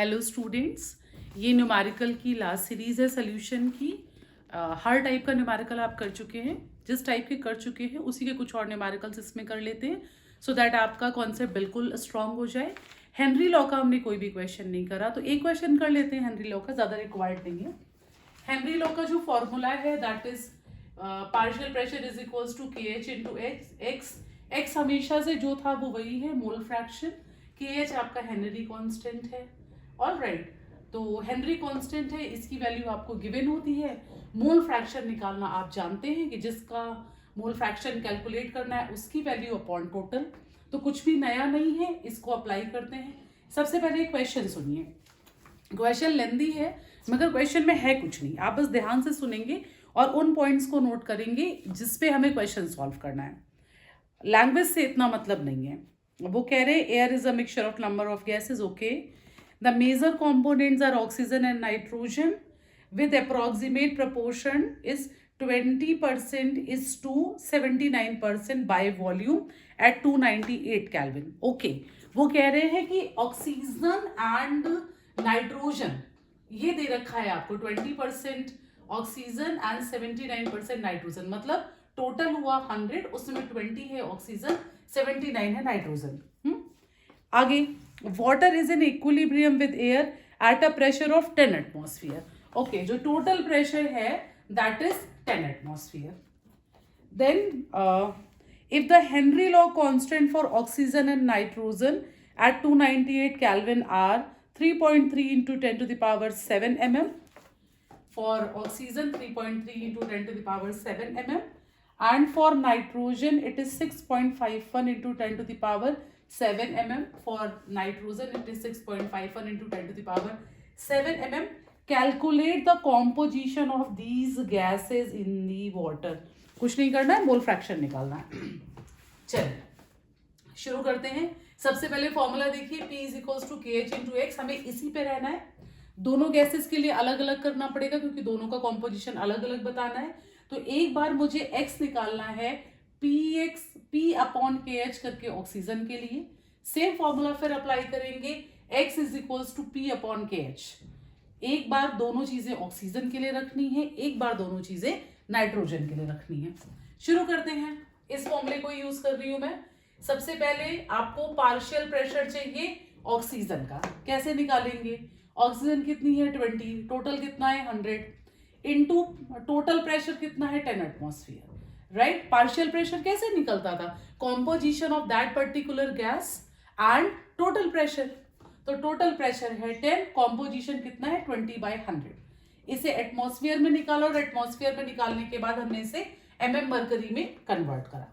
Hello students, ये numerical की last series है सोल्यूशन की। हर टाइप का न्यूमेरिकल आप कर चुके हैं, जिस टाइप के कर चुके हैं उसी के कुछ और न्यूमेरिकल्स इसमें कर लेते हैं सो दैट आपका कॉन्सेप्ट बिल्कुल स्ट्रांग हो जाए। हेनरी लॉ का हमने कोई भी क्वेश्चन नहीं करा, तो एक क्वेश्चन कर लेते हैं हेनरी लॉ का, ज़्यादा रिक्वायर्ड नहीं है। हेनरी लॉ का जो फॉर्मूला है that is partial pressure is equals to K H into X. एक्स हमेशा से जो था वो वही है, मोल फ्रैक्शन। के एच आपका हेनरी कांस्टेंट है। ऑल राइट, तो हेनरी कांस्टेंट है, इसकी वैल्यू आपको गिवन होती है। मोल फ्रैक्शन निकालना आप जानते हैं कि जिसका मोल फ्रैक्शन कैलकुलेट करना है उसकी वैल्यू अपॉन टोटल। तो कुछ भी नया नहीं है, इसको अप्लाई करते हैं। सबसे पहले क्वेश्चन सुनिए। क्वेश्चन लेंदी है मगर क्वेश्चन में है कुछ नहीं, आप बस ध्यान से सुनेंगे और उन पॉइंट्स को नोट करेंगे जिसपे हमें क्वेश्चन सॉल्व करना है। लैंग्वेज से इतना मतलब नहीं है। वो कह रहे air is a mixture of number of gases. Okay, the major components are oxygen and nitrogen with approximate proportion is 20% is to 79% by volume at 298 Kelvin. Okay, वो कह रहे हैं कि ऑक्सीजन एंड नाइट्रोजन ये दे रखा है आपको 20% ऑक्सीजन एंड 79% नाइट्रोजन, मतलब टोटल हुआ 100, उसमें 20 है ऑक्सीजन, 79 है नाइट्रोजन। आगे, water is in equilibrium with air at a pressure of 10 atmosphere. Okay, जो टोटल प्रेशर है that is 10 atmosphere. Then if the Henry law constant for oxygen and nitrogen at 298 Kelvin are 3.3 into 10 to the power 7 mm, for oxygen 3.3 into 10 to the power 7 mm, and for nitrogen it is 6.51 into 10 to the power 7 mm. For nitrogen it is 6.51 into 10 to the power 7 mm. Calculate the composition of these gases in the water. कुछ नहीं करना है, mole fraction निकालना है। चलिए शुरू करते हैं। सबसे पहले फॉर्मूला देखिए, P is equals to K H into x. हमें इसी पे रहना है, दोनों गैसेस के लिए अलग अलग करना पड़ेगा क्योंकि दोनों का कॉम्पोजिशन अलग अलग बताना है। तो एक बार मुझे एक्स निकालना है, पी अपॉन के एच करके ऑक्सीजन के लिए। सेम फॉर्मूला फिर अप्लाई करेंगे, X is equals to P upon K H. एक बार दोनों चीजें ऑक्सीजन के लिए रखनी है, एक बार दोनों चीजें नाइट्रोजन के लिए रखनी है। शुरू करते हैं। इस फॉर्मूले को यूज कर रही हूं मैं। सबसे पहले आपको पार्शियल प्रेशर चाहिए ऑक्सीजन का, कैसे निकालेंगे? ऑक्सीजन कितनी है 20, टोटल कितना है 100, इनटू टोटल प्रेशर कितना है 10 एटमॉस्फेयर। राइट, पार्शियल प्रेशर कैसे निकलता था? Composition of that particular gas and total pressure. तो टोटल प्रेशर है 10, कॉम्पोजिशन कितना है 20/100। इसे एटमॉस्फेयर में निकाला और एटमॉस्फेयर में निकालने के बाद हमने इसे mm मरकरी में कन्वर्ट करा।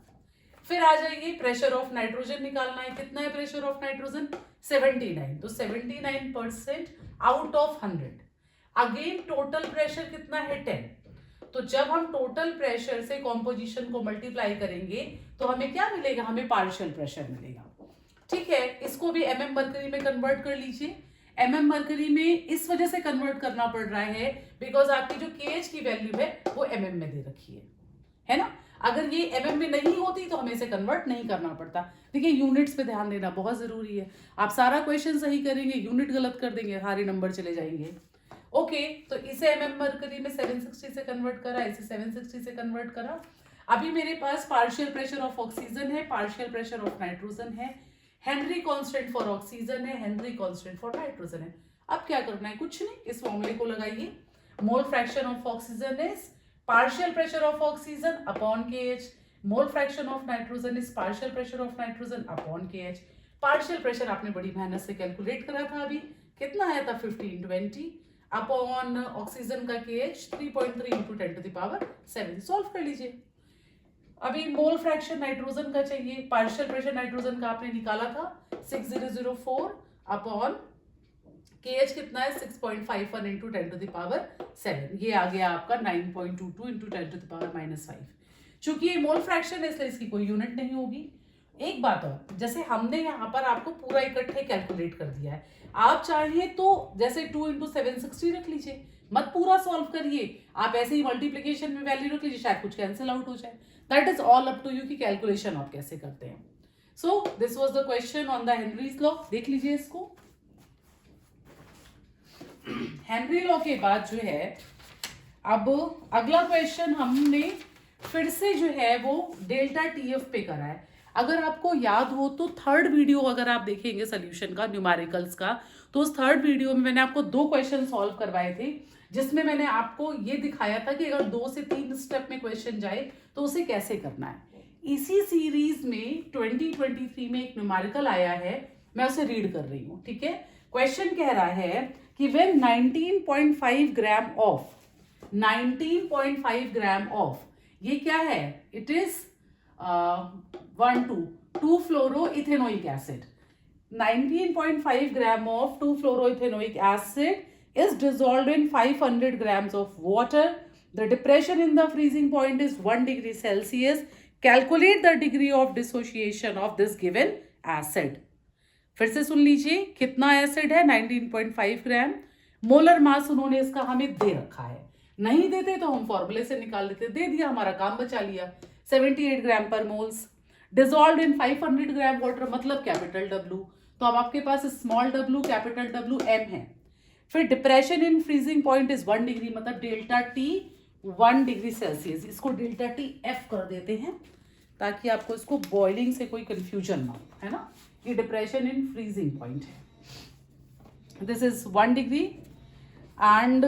फिर आ जाइए, प्रेशर ऑफ नाइट्रोजन निकालना है। कितना है प्रेशर ऑफ नाइट्रोजन? 79, तो 79% out of 100। Again total pressure कितना है 10। तो जब हम टोटल प्रेशर से कॉम्पोजिशन को मल्टीप्लाई करेंगे तो हमें क्या मिलेगा? हमें पार्शियल प्रेशर मिलेगा। ठीक है, इसको भी mm मरकरी में कन्वर्ट कर लीजिए। mm मरकरी में इस वजह से कन्वर्ट करना पड़ रहा है बिकॉज आपकी जो KH की वैल्यू है वो mm में दे रखी है ना। अगर ये mm में नहीं होती तो हमें इसे कन्वर्ट नहीं करना पड़ता। देखिए, यूनिट्स पे ध्यान देना बहुत जरूरी है। आप सारा क्वेश्चन सही करेंगे, यूनिट गलत कर देंगे, सारे नंबर चले जाएंगे। ओके, तो इसे mm मरकरी में 760 से कन्वर्ट करा, इसे 760 से कन्वर्ट करा। अभी मेरे पास पार्शियल प्रेशर ऑफ ऑक्सीजन है, पार्शियल प्रेशर ऑफ नाइट्रोजन है, हेनरी कांस्टेंट फॉर ऑक्सीजन है, हेनरी कांस्टेंट फॉर नाइट्रोजन है। अब क्या करना है? कुछ नहीं, इस फॉर्मूले को लगाइए। Mole fraction of oxygen is partial pressure of oxygen upon KH, mole fraction of nitrogen is partial pressure of nitrogen upon KH। Partial pressure आपने बड़ी मेहनत से कैलकुलेट करा था, अभी कितना आया था 1520 अपॉन ऑक्सीजन का KH 3.3 into 10 to the power 7। सॉल्व कर लीजिए। अभी मोल फ्रैक्शन नाइट्रोजन का चाहिए, पार्शियल प्रेशर नाइट्रोजन का आपने निकाला था 6004 अपॉन KH कितना है 6.51 इंटू 10 टू द पावर 7। ये आ गया आपका 9.22 इंटू 10 टू द पावर -5। चूंकि ये मोल फ्रैक्शन है इसलिए इसकी कोई यूनिट नहीं होगी। एक बात और, जैसे हमने यहाँ पर आपको पूरा इकट्ठे कैलकुलेट कर दिया है, आप चाहिए तो जैसे 2 इंटू 760 रख लीजिए, मत पूरा सॉल्व करिए, आप ऐसे ही मल्टीप्लीकेशन में वैल्यू रख लीजिए, शायद कुछ कैंसिल आउट हो जाए। That is all up to you कि कैलकुलेशन आप कैसे करते हैं। So this was the question on the Henry's law. देख लीजिए इसको। हेनरी लॉ के बाद जो है अब अगला क्वेश्चन हमने फिर से जो है वो डेल्टा टीएफ पे करा है। अगर आपको याद हो तो थर्ड वीडियो अगर आप देखेंगे सोल्यूशन का, न्यूमेरिकल्स का, तो उस थर्ड वीडियो में मैंने आपको 2 क्वेश्चन सॉल्व करवाए थे, जिसमें मैंने आपको ये दिखाया था कि अगर 2 से 3 स्टेप में क्वेश्चन जाए तो उसे कैसे करना है। इसी सीरीज में 2023 में एक न्यूमेरिकल आया है, मैं उसे रीड कर रही हूँ, ठीक है। क्वेश्चन कह रहा है कि when 19.5 gram of 19.5 gram of, ये क्या है, it is 2 fluoroethanoic acid, 19.5 gram of 2 fluoroethanoic acid is dissolved in 500 grams of water. The depression in the freezing point is 1 degree Celsius. Calculate the degree of dissociation of this given acid. फिर से सुन लीजिए, कितना acid है, 19.5 ग्राम, molar mass उन्होंने इसका हमें दे रखा है, नहीं देते तो हम फॉर्मूले से निकाल लेते, दे दिया, हमारा काम बचा लिया, 78 ग्राम पर moles, dissolve in 500 gram water, मतलब कैपिटल डब्ल्यू, तो अब आपके पास small W, capital W, M है। फिर depression in freezing point is 1 degree, मतलब डेल्टा टी 1 डिग्री सेल्सियस, इसको डेल्टा टी एफ कर देते हैं ताकि आपको इसको बॉइलिंग से कोई कंफ्यूजन ना हो, है ना। ये डिप्रेशन इन फ्रीजिंग पॉइंट है, दिस इज 1 डिग्री। एंड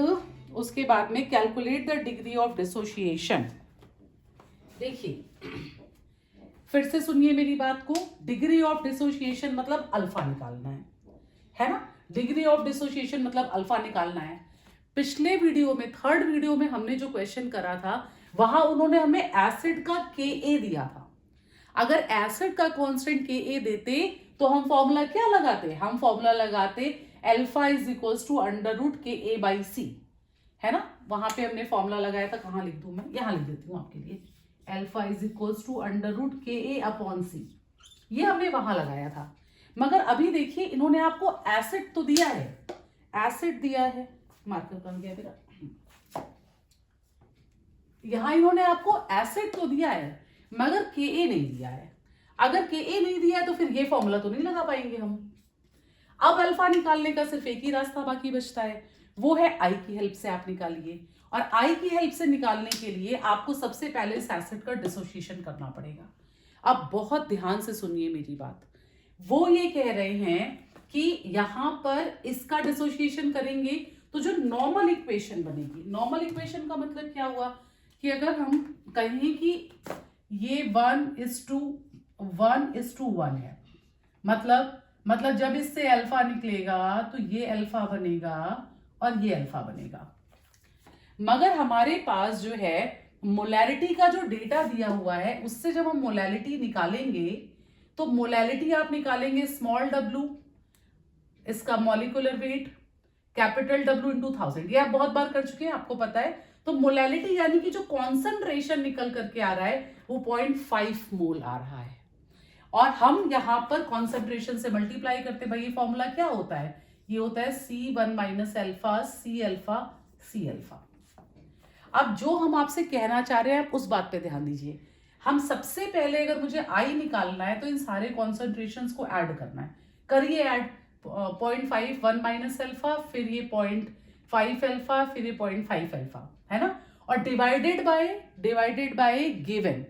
उसके बाद में calculate the degree of dissociation. देखिए फिर से सुनिए मेरी बात को, डिग्री ऑफ डिसोसिएशन मतलब अल्फा निकालना है ना, डिग्री ऑफ डिसोसिएशन मतलब अल्फा निकालना है। पिछले वीडियो में, थर्ड वीडियो में हमने जो क्वेश्चन करा था, वहां उन्होंने हमें एसिड का Ka दिया था। अगर एसिड का कांस्टेंट Ka देते तो हम फॉर्मूला क्या लगाते, हम फॉर्मूला लगाते alpha is equals to √Ka/C, है ना। वहां पे हमने फॉर्मूला लगाया था, कहां लिख दूं मैं, यहां लिख देती हूं आपके लिए, alpha is equals to √Ka/C, ये हमने वहां लगाया था। मगर अभी देखिए इन्होंने आपको एसिड तो दिया है, एसिड दिया है, मार्कर कहां गया मेरा, यहां इन्होंने आपको एसिड तो दिया है मगर Ka नहीं दिया है। अगर Ka नहीं दिया है तो फिर ये फॉर्मूला तो नहीं लगा पाएंगे हम। अब अल्फा निकालने का सिर्फ एक ही रास्ता बाकी बचता है, वो है आई की हेल्प से आप निकालिए। और आई की हेल्प से निकालने के लिए आपको सबसे पहले इस एसिड का डिसोसिएशन करना पड़ेगा। अब बहुत ध्यान से सुनिए मेरी बात, वो ये कह रहे हैं कि यहां पर इसका डिसोसिएशन करेंगे तो जो नॉर्मल इक्वेशन बनेगी, नॉर्मल इक्वेशन का मतलब क्या हुआ कि अगर हम कहें कि ये 1:1 है, मतलब जब इससे अल्फा निकलेगा तो ये अल्फा बनेगा और ये अल्फा बनेगा। मगर हमारे पास जो है मोलैरिटी का जो डेटा दिया हुआ है, उससे जब हम मोलैरिटी निकालेंगे तो मोलैरिटी आप निकालेंगे स्मॉल w, इसका मॉलिक्यूलर वेट, कैपिटल W × 1000, ये आप बहुत बार कर चुके हैं, आपको पता है। तो मोलैरिटी यानी कि जो कॉन्सेंट्रेशन निकल करके आ रहा है वो 0.5 मोल आ रहा है, और हम यहां पर कॉन्सेंट्रेशन से मल्टीप्लाई करते, भाई ये फॉर्मूला क्या होता है, ये होता है C1 - alpha C alpha C alpha. अब जो हम आपसे कहना चाह रहे हैं आप उस बात पे ध्यान दीजिए। हम सबसे पहले अगर मुझे आई निकालना है तो इन सारे कॉन्सेंट्रेशंस को ऐड करना है, करिए ऐड, 0.5 1 - अल्फा, फिर ये 0.5 अल्फा, फिर ये 0.5 अल्फा, है ना। और divided by given,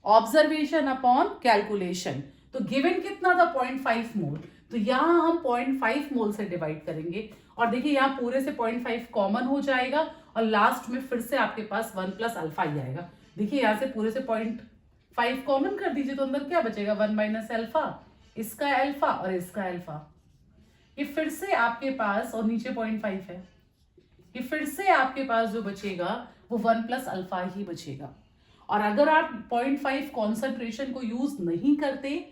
observation upon calculation. तो गिवन कितना था, 0.5 मोल, तो यहां हम 0.5 मोल से डिवाइड करेंगे। और देखिए यहाँ पूरे से 0.5 कॉमन हो जाएगा और लास्ट में फिर से आपके पास 1 + अल्फा ही आएगा। देखिए यहाँ से पूरे से 0.5 कॉमन कर दीजिए तो अंदर क्या बचेगा, 1 - अल्फा, इसका अल्फा और इसका अल्फा, ये फिर से आपके पास, और नीचे 0.5 है, ये फिर से आपके पास जो बचेगा वो 1 + अल्फा ही बचेगा। और अगर आप 0.5 कॉन्सेंट्रेशन को यूज नहीं करते,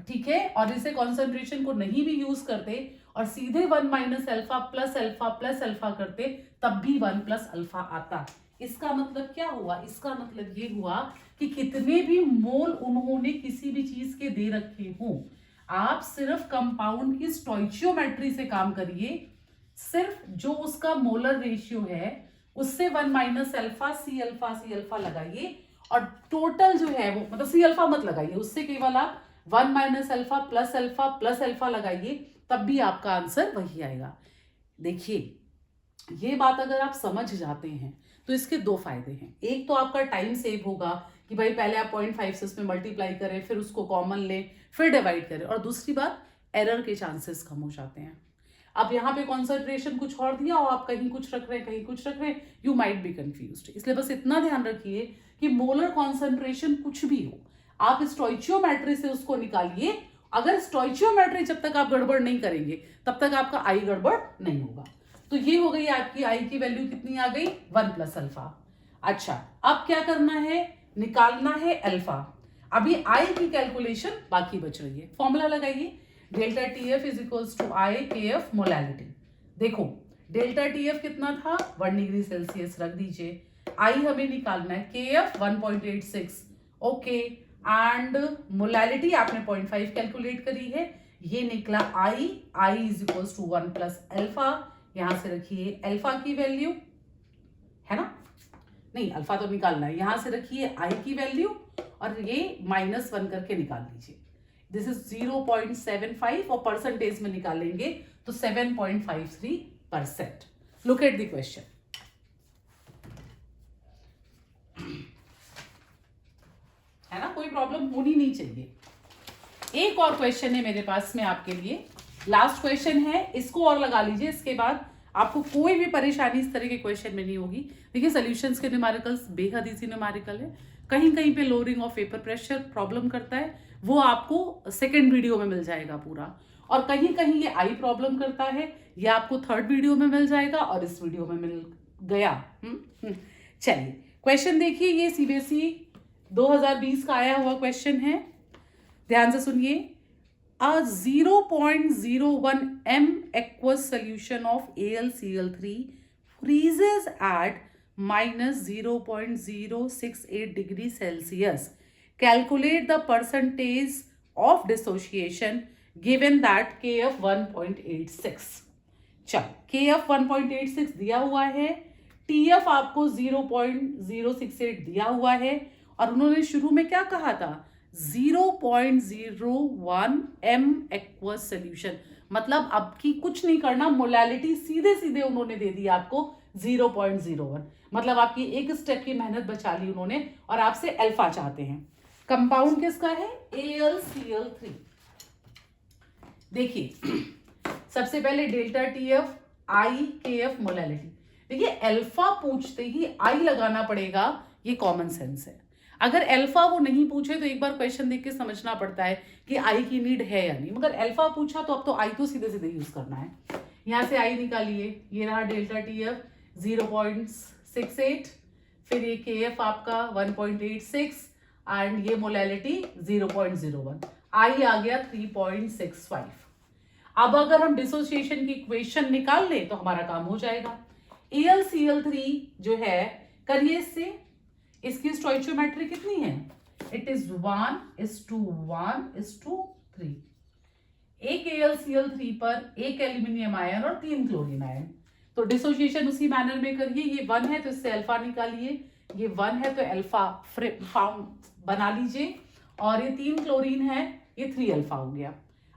ठीक है, और इसे कॉन्सेंट्रेशन को नहीं भी यूज करते और सीधे 1 - अल्फा + अल्फा करते, तब भी 1 + अल्फा आता। इसका मतलब क्या हुआ, इसका मतलब ये हुआ कि कितने भी मोल उन्होंने किसी भी चीज के दे रखे हों, आप सिर्फ कंपाउंड की स्टोइचियोमेट्री से काम करिए, सिर्फ जो उसका मोलर रेशियो है उससे 1 - अल्फा C अल्फा लगाइए, और टोटल जो है वो, मतलब C अल्फा मत लगाइए, उससे केवल आप 1 - अल्फा + अल्फा लगाइए, तब भी आपका आंसर वही आएगा। देखिए ये बात अगर आप समझ जाते हैं तो इसके दो फायदे हैं। एक तो आपका टाइम सेव होगा कि भाई पहले आप 0.5 से उसमें मल्टीप्लाई करें, फिर उसको कॉमन लें, फिर डिवाइड करें, और दूसरी बात एरर के चांसेस कम हो जाते हैं। अब यहाँ पे कॉन्सेंट्रेशन कुछ और दिया और आप कहीं कुछ रख रहे हैं, कहीं कुछ रख रहे हैं, यू माइट बी कंफ्यूज्ड। इसलिए बस इतना ध्यान रखिए कि मोलर कॉन्सेंट्रेशन कुछ भी हो, आप स्टोइचियोमेट्री से उसको निकालिए। अगर स्टोइचियोमेट्री जब तक आप गड़बड़ नहीं करेंगे तब तक आपका आई गड़बड़ नहीं होगा। तो ये हो गई आपकी आई की वैल्यू कितनी आ गई, 1 प्लस अल्फा। अच्छा, अब क्या करना है, निकालना है अल्फा। अभी आई की कैलकुलेशन बाकी बच रही है। फॉर्मूला लगाइए, delta T F is equals to I K F molality. देखो डेल्टा टी एफ कितना था, 1 डिग्री सेल्सियस रख दीजिए। आई हमें निकालना है के एफ 1.86, ओके, एंड मोलैलिटी आपने 0.5 कैलकुलेट करी है, ये निकला I is equals to 1 plus alpha. यहां से रखिए अल्फा की वैल्यू, है ना, नहीं अल्फा तो निकालना है, यहां से रखिए आई की वैल्यू और ये -1 करके निकाल लीजिए। दिस इज 0.75 और परसेंटेज में निकालेंगे तो 7.53%। Look at the question. है ना, कोई प्रॉब्लम होनी नहीं चाहिए। एक और क्वेश्चन है मेरे पास में आपके लिए, लास्ट क्वेश्चन है, इसको और लगा लीजिए, इसके बाद आपको कोई भी परेशानी इस तरह के क्वेश्चन में नहीं होगी। देखिए सॉल्यूशंस के न्यूमेरिकल्स बेहद इजी न्यूमेरिकल है, कहीं कहीं पे lowering of paper pressure problem करता है, वो आपको सेकंड वीडियो में मिल जाएगा पूरा, और कहीं कहीं ये आई प्रॉब्लम करता है, ये आपको थर्ड वीडियो में मिल जाएगा और इस वीडियो में मिल गया। चलिए क्वेश्चन देखिए, ये सीबीएसई 2020 का आया हुआ क्वेश्चन है, ध्यान से सुनिए। A 0.01 m aqueous solution of AlCl3 freezes at -0.068 degree Celsius. Calculate the percentage of dissociation given that Kf 1.86. चलो Kf 1.86 दिया हुआ है, Tf आपको 0.068 दिया हुआ है, और उन्होंने शुरू में क्या कहा था, 0.01 m एक्वस सोल्यूशन, मतलब अब की कुछ नहीं करना, मोलैलिटी सीधे सीधे उन्होंने दे दी आपको 0.01, मतलब आपकी एक स्टेप की मेहनत बचा ली उन्होंने, और आपसे अल्फा चाहते हैं। कंपाउंड किसका है, AlCl3। देखिए सबसे पहले डेल्टा TF आई KF मोलैलिटी। देखिए अल्फा पूछते ही आई लगाना पड़ेगा, ये कॉमन सेंस है। अगर अल्फा वो नहीं पूछे तो एक बार क्वेश्चन देख के समझना पड़ता है कि आई की नीड है या नहीं, मगर अल्फा पूछा तो अब तो आई तो सीधे सीधे यूज करना है। यहां से आई निकालिए, ये रहा डेल्टा TF 0.68, फिर ये KF आपका 1.86 एंड ये मोलैलिटी 0.01, आई आ गया 3.65। अब अगर हम डिसोसिएशन की इक्वेशन निकाल लें तो हमारा काम हो जाएगा। AlCl3 जो है, करिए इसकी स्टोइचियोमेट्री कितनी है, इट इज 1:1:3। एक AlCl3 पर एक एल्यूमिनियम आयन और 3 क्लोरीन आयन, तो डिसोसिएशन उसी मैनर में करिए। ये 1 है तो इससे अल्फा निकालिए, ये 1 है तो अल्फा फाउंड बना लीजिए, और ये 3 क्लोरीन है, ये 3 अल्फा हो गया।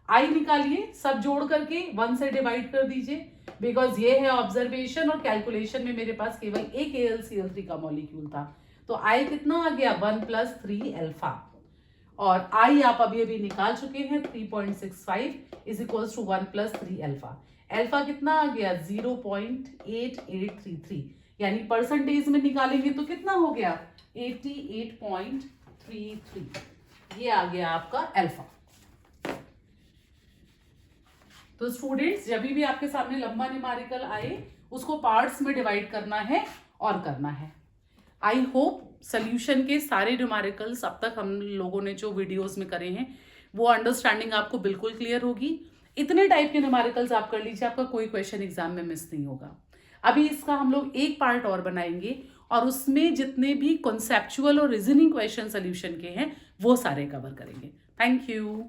आई निकालिए, सब जोड़ करके 1 से डिवाइड कर दीजिए, बिकॉज ये है ऑब्जर्वेशन और कैलकुलेशन में मेरे पास केवल एक AlCl3 का मॉलिक्यूल था, तो आई कितना आ गया 1 + 3 अल्फा, और आई आप अभी अभी निकाल चुके हैं 3.65 is equals to 1 + 3 alpha. Alpha कितना आ गया 0.8833, यानी परसेंटेज में निकालेंगे तो कितना हो गया 88.33, ये आ गया आपका अल्फा। तो स्टूडेंट्स जब भी आपके सामने लंबा न्यूमेरिकल आए उसको पार्ट्स में डिवाइड करना है और करना है। आई होप सोल्यूशन के सारे न्यूमेरिकल्स अब तक हम लोगों ने जो वीडियोस में करे हैं वो अंडरस्टैंडिंग आपको बिल्कुल क्लियर होगी। इतने टाइप के न्यूमेरिकल्स आप कर लीजिए, आपका कोई क्वेश्चन एग्जाम में मिस नहीं होगा। अभी इसका हम लोग एक पार्ट और बनाएंगे और उसमें जितने भी कॉन्सेप्चुअल और रीजनिंग क्वेश्चन सोल्यूशन के हैं वो सारे कवर करेंगे। Thank you.